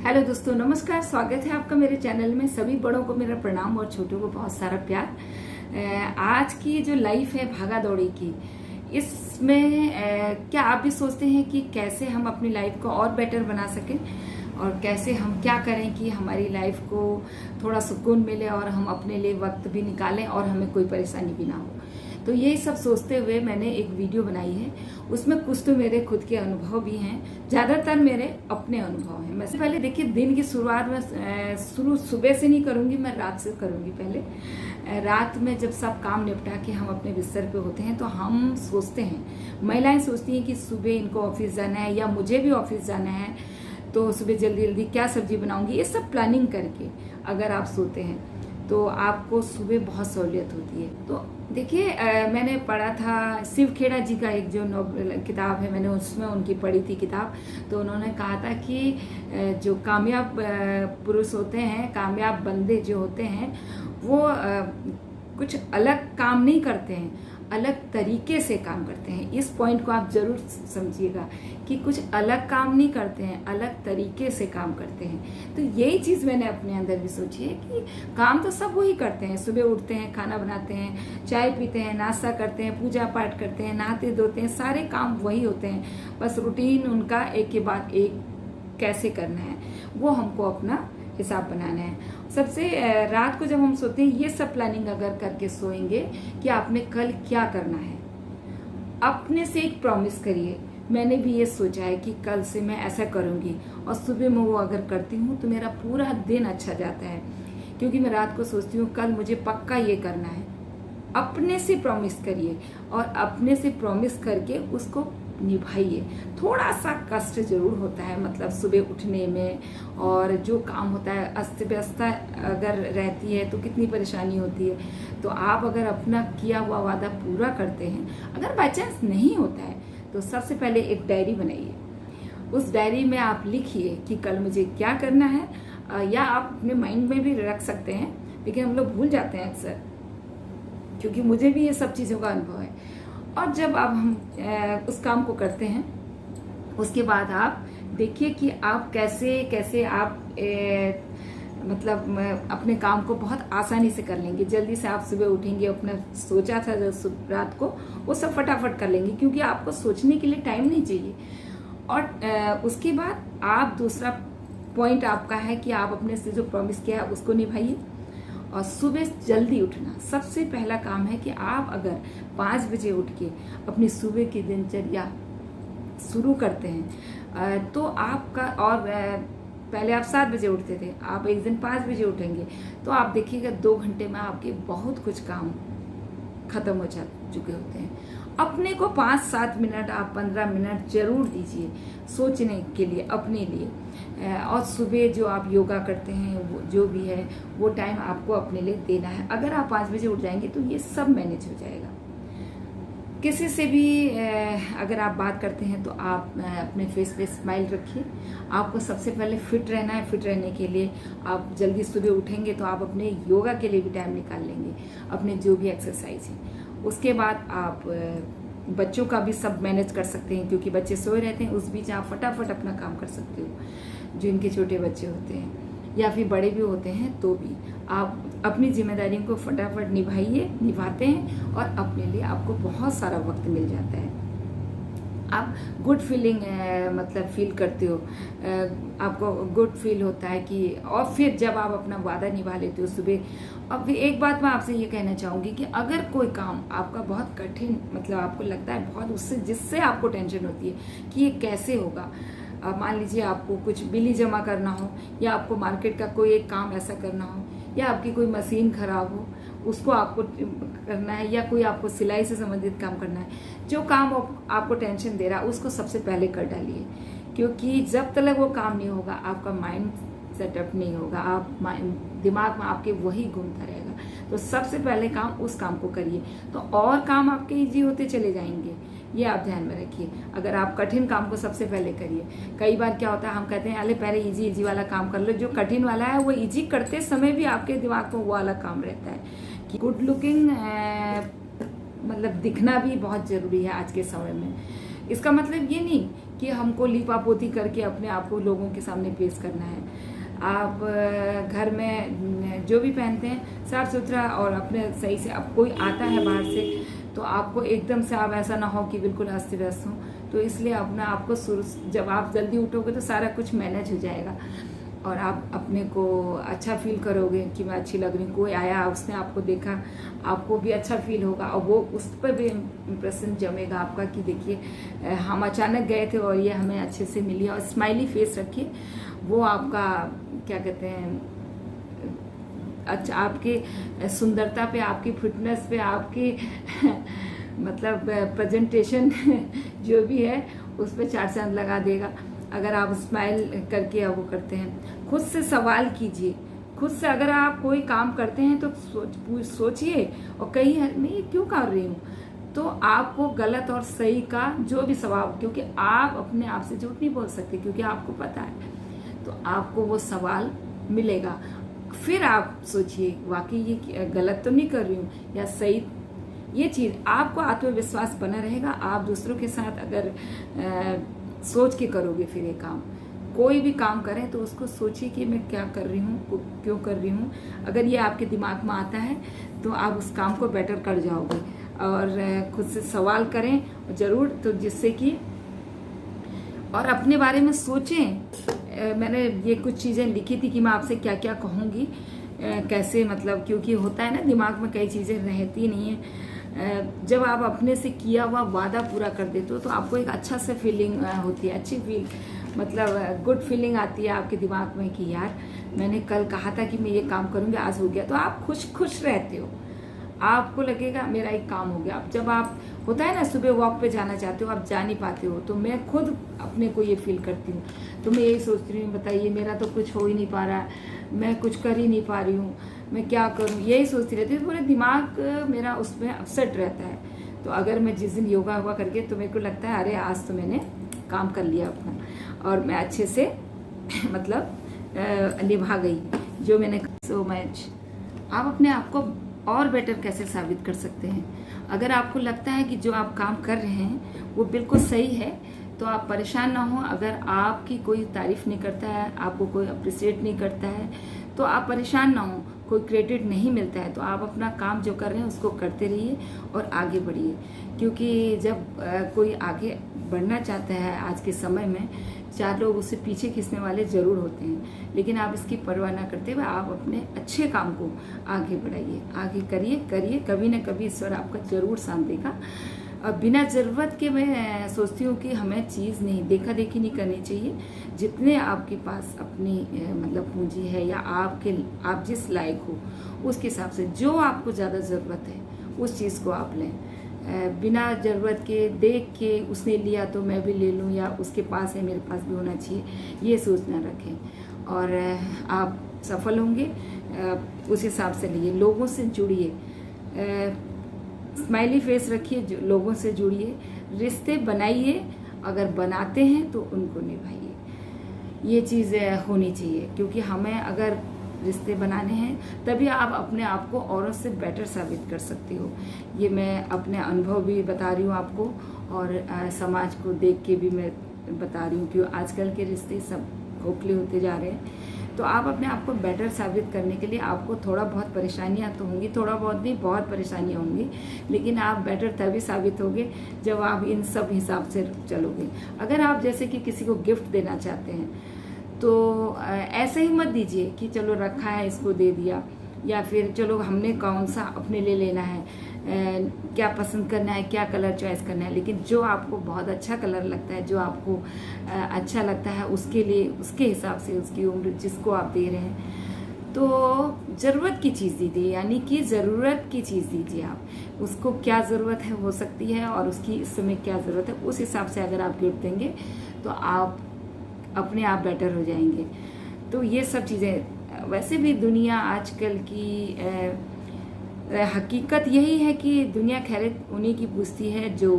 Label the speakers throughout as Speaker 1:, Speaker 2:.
Speaker 1: Hello दोस्तों, नमस्कार। स्वागत है आपका मेरे चैनल में। सभी बड़ों को मेरा प्रणाम और छोटों को बहुत सारा प्यार। आज की जो लाइफ है भागा दौड़ी की, इसमें क्या आप भी सोचते हैं कि कैसे हम अपनी लाइफ को और बेटर बना सकें और कैसे हम क्या करें कि हमारी लाइफ को थोड़ा सुकून मिले और हम अपने लिए वक्त भी निकालें और हमें कोई परेशानी भी ना हो। तो यही सब सोचते हुए मैंने एक वीडियो बनाई है। उसमें कुछ तो मेरे खुद के अनुभव भी हैं, ज़्यादातर मेरे अपने अनुभव हैं। मैं पहले देखिए, दिन की शुरुआत में शुरू सुबह से नहीं करूँगी, मैं रात से करूँगी। पहले रात में जब सब काम निपटा के हम अपने बिस्तर पे होते हैं तो हम सोचते हैं, महिलाएं सोचती हैं कि सुबह इनको ऑफिस जाना है या मुझे भी ऑफिस जाना है, तो सुबह जल्दी जल्दी क्या सब्जी बनाऊंगी, ये सब प्लानिंग करके अगर आप सोते हैं तो आपको सुबह बहुत सहूलियत होती है। तो देखिए, मैंने पढ़ा था शिव खेड़ा जी का एक जो नॉवल किताब है, मैंने उसमें उनकी पढ़ी थी किताब। तो उन्होंने कहा था कि जो कामयाब पुरुष होते हैं, कामयाब बंदे जो होते हैं, वो कुछ अलग काम नहीं करते हैं, अलग तरीके से काम करते हैं। इस पॉइंट को आप जरूर समझिएगा कि कुछ अलग काम नहीं करते हैं, अलग तरीके से काम करते हैं। तो यही चीज़ मैंने अपने अंदर भी सोची है कि काम तो सब वही करते हैं। सुबह उठते हैं, खाना बनाते हैं, चाय पीते हैं, नाश्ता करते हैं, पूजा पाठ करते हैं, नहाते धोते हैं, सारे काम वही होते हैं। बस रूटीन उनका एक के बाद एक कैसे करना है, वो हमको अपना हिसाब बनाना है। सबसे रात को जब हम सोते हैं, ये सब प्लानिंग अगर करके सोएंगे कि आपने कल क्या करना है, अपने से एक प्रॉमिस करिए। मैंने भी ये सोचा है कि कल से मैं ऐसा करूंगी, और सुबह में वो अगर करती हूँ तो मेरा पूरा दिन अच्छा जाता है, क्योंकि मैं रात को सोचती हूँ कल मुझे पक्का ये करना है। अपने से प्रॉमिस करिए और अपने से प्रॉमिस करके उसको निभाइए। थोड़ा सा कष्ट जरूर होता है, मतलब सुबह उठने में, और जो काम होता है अस्त व्यस्त अगर रहती है तो कितनी परेशानी होती है। तो आप अगर अपना किया हुआ वादा पूरा करते हैं, अगर बाई चांस नहीं होता है तो सबसे पहले एक डायरी बनाइए। उस डायरी में आप लिखिए कि कल मुझे क्या करना है, या आप अपने माइंड में भी रख सकते हैं, लेकिन हम लोग भूल जाते हैं अक्सर, क्योंकि मुझे भी ये सब चीज़ों का अनुभव है। और जब अब हम उस काम को करते हैं, उसके बाद आप देखिए कि आप कैसे कैसे आप मतलब अपने काम को बहुत आसानी से कर लेंगे। जल्दी से आप सुबह उठेंगे, अपना सोचा था जो रात को, वो सब फटाफट कर लेंगे, क्योंकि आपको सोचने के लिए टाइम नहीं चाहिए। और उसके बाद आप दूसरा पॉइंट आपका है कि आप अपने से जो प्रॉमिस किया है उसको निभाइए। और सुबह जल्दी उठना सबसे पहला काम है कि आप अगर 5 बजे उठ के अपनी सुबह की दिनचर्या शुरू करते हैं तो आपका, और पहले आप 7 बजे उठते थे, आप एक दिन 5 बजे उठेंगे तो आप देखिएगा 2 घंटे में आपके बहुत कुछ काम खत्म हो जा चुके होते हैं। अपने को 5-7 मिनट, आप 15 मिनट जरूर दीजिए सोचने के लिए, अपने लिए। और सुबह जो आप योगा करते हैं, वो जो भी है, वो टाइम आपको अपने लिए देना है। अगर आप 5 बजे उठ जाएंगे तो ये सब मैनेज हो जाएगा। किसी से भी अगर आप बात करते हैं तो आप अपने फेस पे स्माइल रखिए। आपको सबसे पहले फिट रहना है। फिट रहने के लिए आप जल्दी सुबह उठेंगे तो आप अपने योगा के लिए भी टाइम निकाल लेंगे, अपने जो भी एक्सरसाइज है। उसके बाद आप बच्चों का भी सब मैनेज कर सकते हैं, क्योंकि बच्चे सोए रहते हैं, उस बीच आप फटाफट अपना काम कर सकते हो। जो इनके छोटे बच्चे होते हैं या फिर बड़े भी होते हैं, तो भी आप अपनी जिम्मेदारियों को फटाफट निभाते हैं और अपने लिए आपको बहुत सारा वक्त मिल जाता है। आप गुड फीलिंग मतलब फील करते हो, आपको गुड फील होता है कि, और फिर जब आप अपना वादा निभा लेते हो सुबह। अब एक बात मैं आपसे ये कहना चाहूँगी कि अगर कोई काम आपका बहुत कठिन, मतलब आपको लगता है बहुत, उससे जिससे आपको टेंशन होती है कि ये कैसे होगा, मान लीजिए आपको कुछ बिल जमा करना हो, या आपको मार्केट का कोई एक काम ऐसा करना हो, या आपकी कोई मशीन खराब हो उसको आपको करना है, या कोई आपको सिलाई से संबंधित काम करना है, जो काम आपको टेंशन दे रहा है उसको सबसे पहले कर डालिए। क्योंकि जब तक वो काम नहीं होगा, आपका माइंड सेटअप नहीं होगा, आप दिमाग में आपके वही घूमता रहेगा। तो सबसे पहले काम उस काम को करिए, तो और काम आपके इजी होते चले जाएंगे। ये आप ध्यान में रखिए। अगर आप कठिन काम को सबसे पहले करिए। कई बार क्या होता है, हम कहते हैं अरे पहले इजी वाला काम कर लो, जो कठिन वाला है वो इजी करते समय भी आपके दिमाग में वो वाला काम रहता है। कि गुड लुकिंग मतलब दिखना भी बहुत जरूरी है आज के समय में। इसका मतलब ये नहीं कि हमको लिपापोती करके अपने आप को लोगों के सामने पेश करना है। आप घर में जो भी पहनते हैं साफ सुथरा और अपने सही से, अब कोई आता है बाहर से तो आपको एकदम से आप ऐसा ना हो कि बिल्कुल अस्त व्यस्त हो। तो इसलिए अपना आपको जब आप जल्दी उठोगे तो सारा कुछ मैनेज हो जाएगा और आप अपने को अच्छा फील करोगे कि मैं अच्छी लग रही हूँ। कोई आया, उसने आपको देखा, आपको भी अच्छा फील होगा और वो उस पर भी इम्प्रेशन जमेगा आपका कि देखिए हम अचानक गए थे और ये हमें अच्छे से मिली। और स्माइली फेस रखिए, वो आपका क्या कहते हैं, अच्छा आपके सुंदरता पे, आपकी फिटनेस पे, आपकी मतलब प्रेजेंटेशन जो भी है उस पर 4 चांद लगा देगा अगर आप स्माइल करके वो करते हैं। खुद से सवाल कीजिए, खुद से अगर आप कोई काम करते हैं तो सोचिए और कहीं मैं ये क्यों कर रही हूँ, तो आपको गलत और सही का जो भी सवाल, क्योंकि आप अपने आप से झूठ नहीं बोल सकते क्योंकि आपको पता है, तो आपको वो सवाल मिलेगा। फिर आप सोचिए वाकई ये गलत तो नहीं कर रही हूँ या सही। ये चीज़ आपको आत्मविश्वास बना रहेगा। आप दूसरों के साथ अगर सोच के करोगे फिर ये काम, कोई भी काम करें तो उसको सोचिए कि मैं क्या कर रही हूँ, क्यों कर रही हूँ। अगर ये आपके दिमाग में आता है तो आप उस काम को बेटर कर जाओगे। और खुद से सवाल करें ज़रूर, तो जिससे कि और अपने बारे में सोचें। मैंने ये कुछ चीज़ें लिखी थी कि मैं आपसे क्या क्या कहूँगी, कैसे, मतलब क्योंकि होता है ना दिमाग में कई चीज़ें रहती नहीं है। जब आप अपने से किया हुआ वादा पूरा कर देते हो तो आपको एक अच्छा सा फीलिंग होती है, अच्छी फील, मतलब गुड फीलिंग आती है आपके दिमाग में कि यार मैंने कल कहा था कि मैं ये काम करूँगी, आज हो गया। तो आप खुश रहते हो, आपको लगेगा मेरा एक काम हो गया। अब जब आप होता है ना सुबह वॉक पे जाना चाहते हो, आप जा नहीं पाते हो, तो मैं खुद अपने को ये फील करती हूँ। तो मैं यही सोचती हूँ, बताइए मेरा तो कुछ हो ही नहीं पा रहा, मैं कुछ कर ही नहीं पा रही हूँ, मैं क्या करूँ, यही सोचती रहती हूँ। पूरा दिमाग मेरा उसमें अपसेट रहता है। तो अगर मैं जिस दिन योगा हुआ करके, तो मेरे को लगता है अरे आज तो मैंने काम कर लिया अपना और मैं अच्छे से मतलब निभा गई जो मैंने। So much. आप अपने आप को और बेटर कैसे साबित कर सकते हैं? अगर आपको लगता है कि जो आप काम कर रहे हैं वो बिल्कुल सही है तो आप परेशान ना हो। अगर आपकी कोई तारीफ नहीं करता है, आपको कोई अप्रिशिएट नहीं करता है, तो आप परेशान ना हो। कोई क्रेडिट नहीं मिलता है तो आप अपना काम जो कर रहे हैं उसको करते रहिए और आगे बढ़िए। क्योंकि जब कोई आगे बढ़ना चाहता है आज के समय में, 4 लोग उससे पीछे खींचने वाले जरूर होते हैं, लेकिन आप इसकी परवाह ना करते हुए आप अपने अच्छे काम को आगे बढ़ाइए, आगे करिए। कभी ना कभी ईश्वर आपका जरूर साथ देगा। और बिना ज़रूरत के मैं सोचती हूँ कि हमें चीज़ नहीं देखा देखी नहीं करनी चाहिए। जितने आपके पास अपनी मतलब पूंजी है या आप जिस लायक हो उसके हिसाब से जो आपको ज़्यादा ज़रूरत है उस चीज़ को आप लें। बिना ज़रूरत के देख के उसने लिया तो मैं भी ले लूँ, या उसके पास है मेरे पास भी होना चाहिए, ये सोच ना रखें और आप सफल होंगे। उस हिसाब से लिए, लोगों से जुड़िए, स्माइली फेस रखिए, लोगों से जुड़िए, रिश्ते बनाइए, अगर बनाते हैं तो उनको निभाइए। ये चीज़ होनी चाहिए क्योंकि हमें अगर रिश्ते बनाने हैं तभी आप अपने आप को औरों से बेटर साबित कर सकती हो। ये मैं अपने अनुभव भी बता रही हूँ आपको और समाज को देख के भी मैं बता रही हूँ कि आजकल के रिश्ते सब खोखले होते जा रहे हैं। तो आप अपने आप को बेटर साबित करने के लिए आपको थोड़ा बहुत परेशानियां तो होंगी, थोड़ा बहुत नहीं बहुत परेशानियां होंगी, लेकिन आप बेटर तभी साबित होगे जब आप इन सब हिसाब से चलोगे। अगर आप जैसे कि किसी को गिफ्ट देना चाहते हैं तो ऐसे ही मत दीजिए कि चलो रखा है इसको दे दिया, या फिर चलो हमने कौन सा अपने लिए लेना है, क्या पसंद करना है, क्या कलर चॉइस करना है, लेकिन जो आपको बहुत अच्छा कलर लगता है, जो आपको अच्छा लगता है उसके लिए, उसके हिसाब से उसकी उम्र जिसको आप दे रहे हैं, तो ज़रूरत की चीज़ दीजिए। यानी कि ज़रूरत की चीज़ दीजिए। आप उसको क्या ज़रूरत है हो सकती है और उसकी इस समय क्या ज़रूरत है, उस हिसाब से अगर आप गिफ्ट देंगे तो आप अपने आप बेटर हो जाएंगे। तो ये सब चीज़ें, वैसे भी दुनिया आजकल की हकीकत यही है कि दुनिया खैरियत उन्हीं की पूछती है जो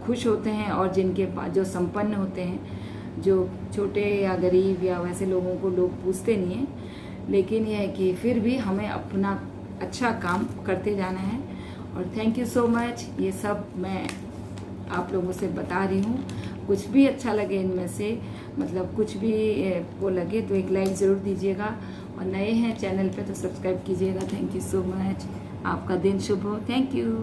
Speaker 1: खुश होते हैं और जिनके पास, जो संपन्न होते हैं। जो छोटे या गरीब या वैसे लोगों को लोग पूछते नहीं हैं। लेकिन यह है कि फिर भी हमें अपना अच्छा काम करते जाना है। और थैंक यू सो मच। ये सब मैं आप लोगों से बता रही हूँ कुछ भी अच्छा लगे इनमें से, मतलब कुछ भी वो लगे तो एक लाइक ज़रूर दीजिएगा, और नए हैं चैनल पे तो सब्सक्राइब कीजिएगा। Thank you so much. आपका दिन शुभ हो। Thank you.